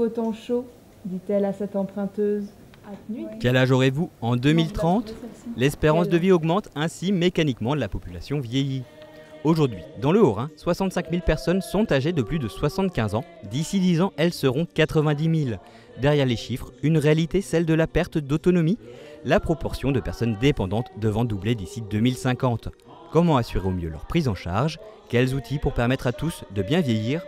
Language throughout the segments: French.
au temps chaud, dit-elle à cette emprunteuse. Quel âge aurez-vous en 2030? L'espérance de vie augmente, ainsi mécaniquement la population vieillit. Aujourd'hui, dans le Haut-Rhin, 65 000 personnes sont âgées de plus de 75 ans. D'ici 10 ans, elles seront 90 000. Derrière les chiffres, une réalité, celle de la perte d'autonomie. La proportion de personnes dépendantes devant doubler d'ici 2050. Comment assurer au mieux leur prise en charge? Quels outils pour permettre à tous de bien vieillir?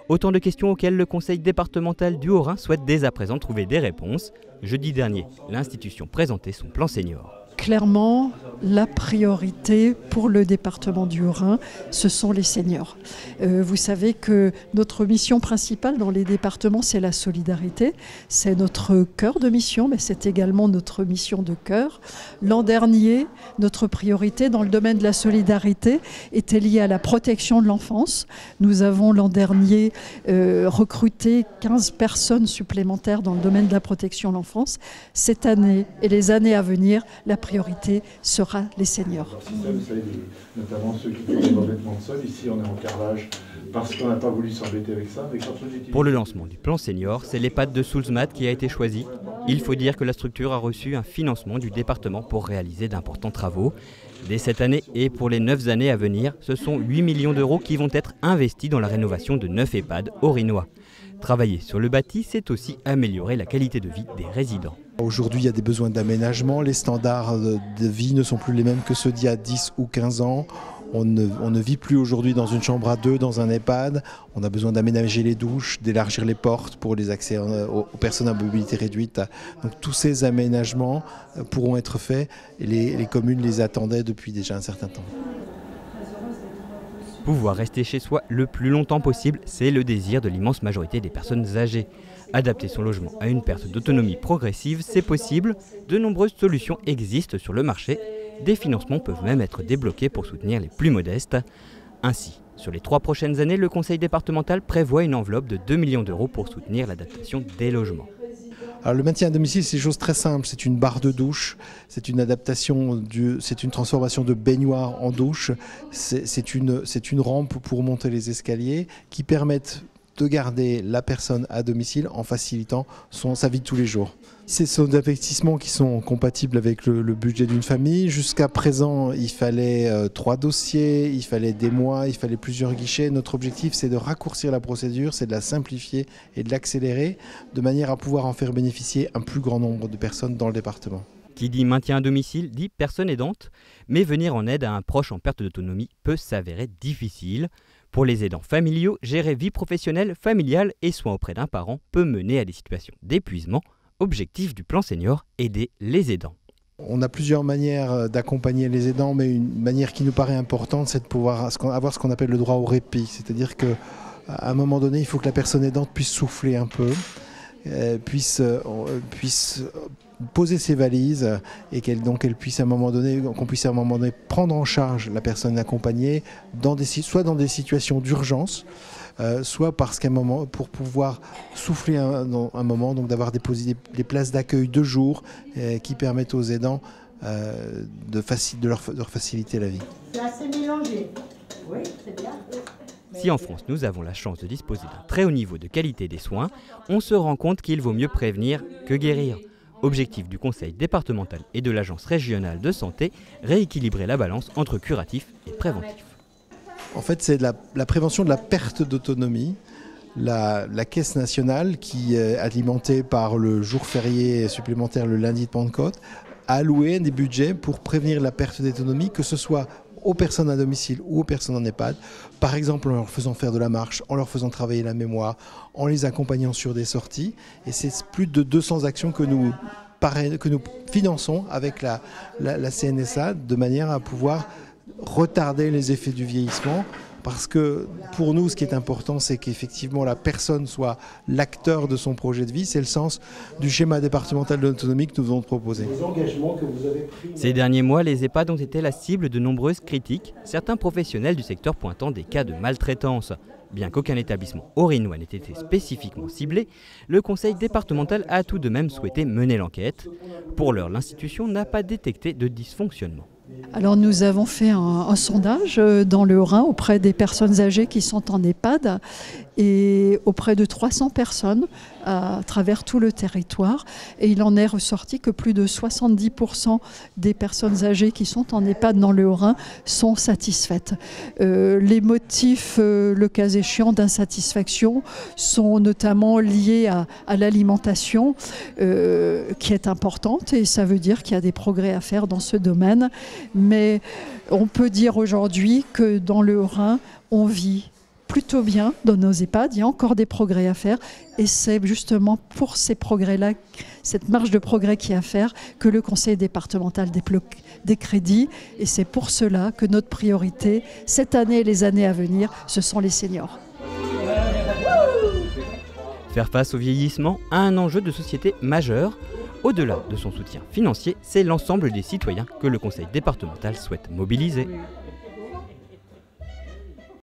Autant de questions auxquelles le Conseil départemental du Haut-Rhin souhaite dès à présent trouver des réponses. Jeudi dernier, l'institution présentait son plan senior. Clairement, la priorité pour le département du Haut-Rhin, ce sont les seniors. Vous savez que notre mission principale dans les départements, c'est la solidarité. C'est notre cœur de mission, mais c'est également notre mission de cœur. L'an dernier, notre priorité dans le domaine de la solidarité était liée à la protection de l'enfance. Nous avons l'an dernier recruté 15 personnes supplémentaires dans le domaine de la protection de l'enfance. Cette année et les années à venir, la priorité sera les seniors. Vous savez, notamment ceux qui font des revêtements de sol, ici on est en carrelage parce qu'on n'a pas voulu s'embêter avec ça. Pour le lancement du plan senior, c'est l'EHPAD de Soultzmatt qui a été choisi. Il faut dire que la structure a reçu un financement du département pour réaliser d'importants travaux. Dès cette année et pour les 9 années à venir, ce sont 8 millions d'euros qui vont être investis dans la rénovation de 9 EHPAD haut-rhinois. Travailler sur le bâti, c'est aussi améliorer la qualité de vie des résidents. Aujourd'hui, il y a des besoins d'aménagement. Les standards de vie ne sont plus les mêmes que ceux d'il y a 10 ou 15 ans. On ne vit plus aujourd'hui dans une chambre à deux, dans un EHPAD. On a besoin d'aménager les douches, d'élargir les portes pour les accès aux personnes à mobilité réduite. Donc tous ces aménagements pourront être faits et les communes les attendaient depuis déjà un certain temps. Pouvoir rester chez soi le plus longtemps possible, c'est le désir de l'immense majorité des personnes âgées. Adapter son logement à une perte d'autonomie progressive, c'est possible. De nombreuses solutions existent sur le marché. Des financements peuvent même être débloqués pour soutenir les plus modestes. Ainsi, sur les 3 prochaines années, le Conseil départemental prévoit une enveloppe de 2 millions d'euros pour soutenir l'adaptation des logements. Alors, le maintien à domicile, c'est une chose très simple. C'est une barre de douche, c'est une adaptation, c'est une transformation de baignoire en douche, c'est une rampe pour monter les escaliers qui permettent de garder la personne à domicile en facilitant sa vie de tous les jours. Ce sont des investissements qui sont compatibles avec le budget d'une famille. Jusqu'à présent, il fallait 3 dossiers, il fallait des mois, il fallait plusieurs guichets. Notre objectif, c'est de raccourcir la procédure, c'est de la simplifier et de l'accélérer, de manière à pouvoir en faire bénéficier un plus grand nombre de personnes dans le département. Qui dit maintien à domicile dit personne aidante, mais venir en aide à un proche en perte d'autonomie peut s'avérer difficile. Pour les aidants familiaux, gérer vie professionnelle, familiale et soins auprès d'un parent peut mener à des situations d'épuisement. Objectif du plan senior, aider les aidants. On a plusieurs manières d'accompagner les aidants, mais une manière qui nous paraît importante, c'est de pouvoir avoir ce qu'on appelle le droit au répit. C'est-à-dire qu'à un moment donné, il faut que la personne aidante puisse souffler un peu, puisse poser ses valises et qu'on puisse à un moment donné prendre en charge la personne accompagnée soit dans des situations d'urgence, soit parce qu'à un moment, pour pouvoir souffler un moment, donc d'avoir déposé des places d'accueil de jour qui permettent aux aidants de leur faciliter la vie. C'est assez mélangé. Oui, c'est bien. Si en France nous avons la chance de disposer d'un très haut niveau de qualité des soins, on se rend compte qu'il vaut mieux prévenir que guérir. Objectif du Conseil départemental et de l'Agence régionale de santé, rééquilibrer la balance entre curatif et préventif. En fait, c'est la prévention de la perte d'autonomie. La Caisse nationale, qui est alimentée par le jour férié supplémentaire le lundi de Pentecôte, a alloué des budgets pour prévenir la perte d'autonomie, que ce soit aux personnes à domicile ou aux personnes en EHPAD, par exemple en leur faisant faire de la marche, en leur faisant travailler la mémoire, en les accompagnant sur des sorties. Et c'est plus de 200 actions que nous finançons avec la CNSA, de manière à pouvoir retarder les effets du vieillissement. Parce que pour nous, ce qui est important, c'est qu'effectivement la personne soit l'acteur de son projet de vie. C'est le sens du schéma départemental de l'autonomie que nous venons de proposer. Ces derniers mois, les EHPAD ont été la cible de nombreuses critiques, certains professionnels du secteur pointant des cas de maltraitance. Bien qu'aucun établissement haut-rhinois n'ait été spécifiquement ciblé, le conseil départemental a tout de même souhaité mener l'enquête. Pour l'heure, l'institution n'a pas détecté de dysfonctionnement. Alors nous avons fait un sondage dans le Haut-Rhin auprès des personnes âgées qui sont en EHPAD et auprès de 300 personnes, à travers tout le territoire. Et il en est ressorti que plus de 70% des personnes âgées qui sont en EHPAD dans le Haut-Rhin sont satisfaites. Les motifs, le cas échéant, d'insatisfaction sont notamment liés à l'alimentation qui est importante, et ça veut dire qu'il y a des progrès à faire dans ce domaine. Mais on peut dire aujourd'hui que dans le Haut-Rhin, on vit plutôt bien dans nos EHPAD. Il y a encore des progrès à faire, et c'est justement pour ces progrès-là, cette marge de progrès qu'il y a à faire, que le conseil départemental débloque des crédits, et c'est pour cela que notre priorité, cette année et les années à venir, ce sont les seniors. Faire face au vieillissement a un enjeu de société majeur. Au-delà de son soutien financier, c'est l'ensemble des citoyens que le conseil départemental souhaite mobiliser.